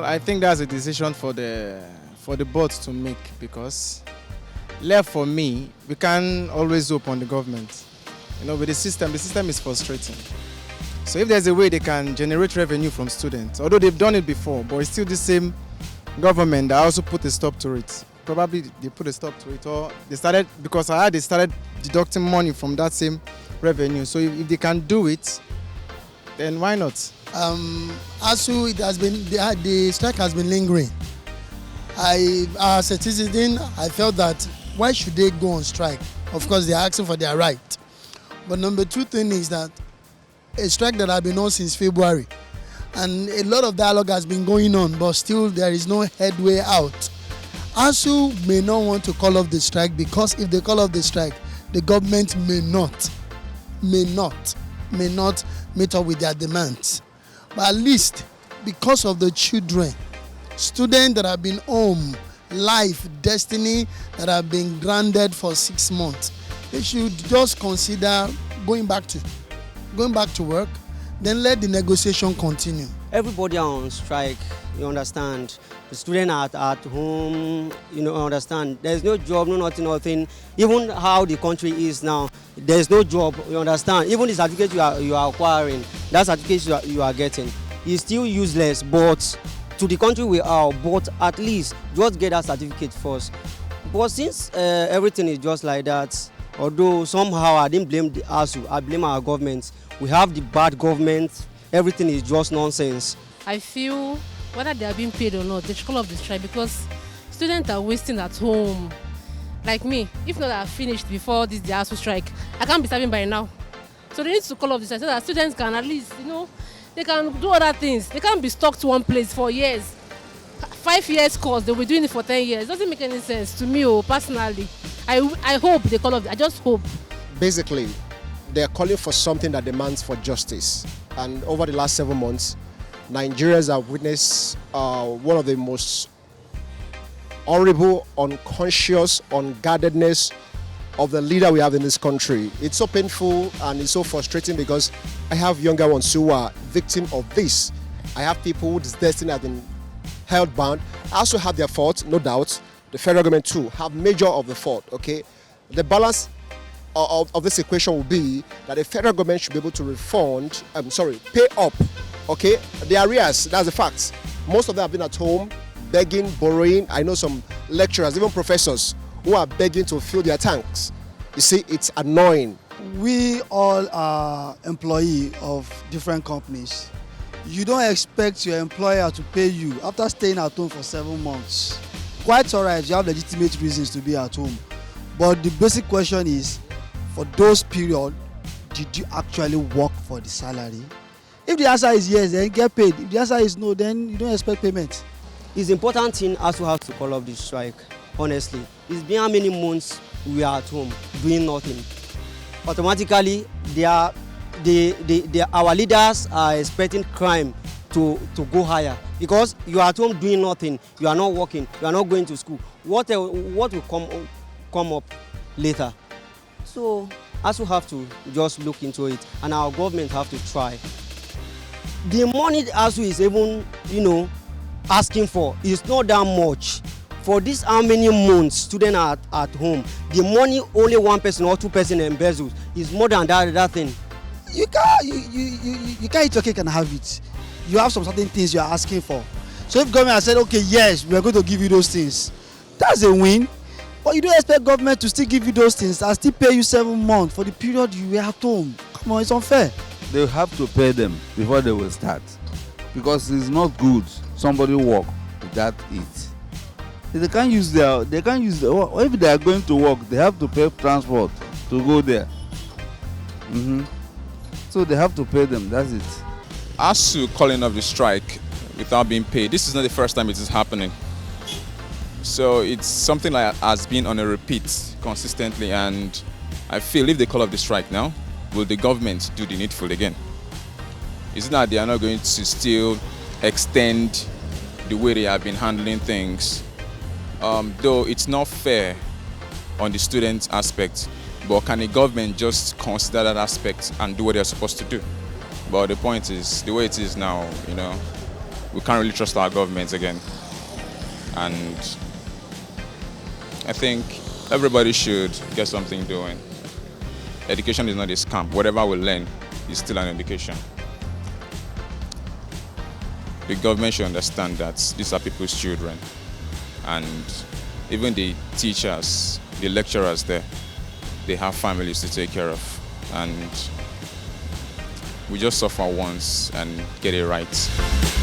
I think that's a decision for the board to make, because left for me, we can't always hope on the government. With the system is frustrating. So if there's a way they can generate revenue from students, although they've done it before, but it's still the same government that also put a stop to it. Probably they put a stop to it, or they started, because they started deducting money from that same revenue. So if they can do it, then why not? Asuu, the strike has been lingering. As a citizen, I felt that why should they go on strike? Of course, they are asking for their right. But number two thing is that a strike that has been on since February, and a lot of dialogue has been going on, but still there is no headway out. Asuu may not want to call off the strike, because if they call off the strike, the government may not meet up with their demands. But at least because of the children, students that have been home, life, destiny, that have been grounded for 6 months, they should just consider going back to work, then let the negotiation continue. Everybody are on strike, you understand. The students are at home, understand. There's no job, nothing. Even how the country is now, there's no job, you understand. Even the certificate you are acquiring, that certificate you are getting, is still useless. But to the country we are, but at least just get that certificate first. But since everything is just like that, although somehow I didn't blame the Asuu, I blame our government. We have the bad government. Everything is just nonsense. I feel whether they are being paid or not, they should call off the strike, because students are wasting at home. Like me, if not I finished before the Asuu strike, I can't be serving by now. So they need to call off the strike so that students can at least, they can do other things. They can't be stuck to one place for years. 5 years course, they'll be doing it for 10 years. It doesn't make any sense to me, personally. I hope they call off. I just hope. Basically, they're calling for something that demands for justice. And over the last 7 months, Nigerians have witnessed one of the most horrible, unconscious, unguardedness of the leader we have in this country. It's so painful and it's so frustrating, because I have younger ones who are victims of this. I have people whose destiny has been held bound. I also have their fault, no doubt. The federal government too have major of the fault, okay? The balance of this equation will be that the federal government should be able to pay up, okay? The arrears, that's the fact. Most of them have been at home, begging, borrowing. I know some lecturers, even professors, who are begging to fill their tanks. You see, it's annoying. We all are employees of different companies. You don't expect your employer to pay you after staying at home for 7 months. Quite all right, you have legitimate reasons to be at home. But the basic question is, for those periods, did you actually work for the salary? If the answer is yes, then get paid. If the answer is no, then you don't expect payment. It's important thing Asuu have to call off the strike, honestly. It's been how many months we are at home doing nothing. Automatically, our leaders are expecting crime to go higher, because you are at home doing nothing, you are not working, you are not going to school. What will come up later? So Asuu have to just look into it, and our government have to try. The money Asuu is even, asking for is not that much. For this how many months students are at home, the money only one person or two person embezzles is more than that thing. You can't eat your cake and have it. You have some certain things you are asking for. So if government has said, okay, yes, we are going to give you those things, that's a win. But you don't expect government to still give you those things and still pay you 7 months for the period you were at home. Come on, it's unfair. They have to pay them before they will start, because it's not good somebody work without it. They can't use if they are going to work, they have to pay transport to go there. So they have to pay them, that's it. Asuu calling off the strike without being paid, this is not the first time it is happening. So it's something that has been on a repeat consistently, and I feel if they call off the strike now, will the government do the needful again? Is it that they are not going to still extend the way they have been handling things? Though it's not fair on the student aspect, but can the government just consider that aspect and do what they're supposed to do? But the point is, the way it is now, we can't really trust our government again. And I think everybody should get something doing. Education is not a scam. Whatever we learn is still an education. The government should understand that these are people's children. And even the teachers, the lecturers there, they have families to take care of. And we just suffer once and get it right.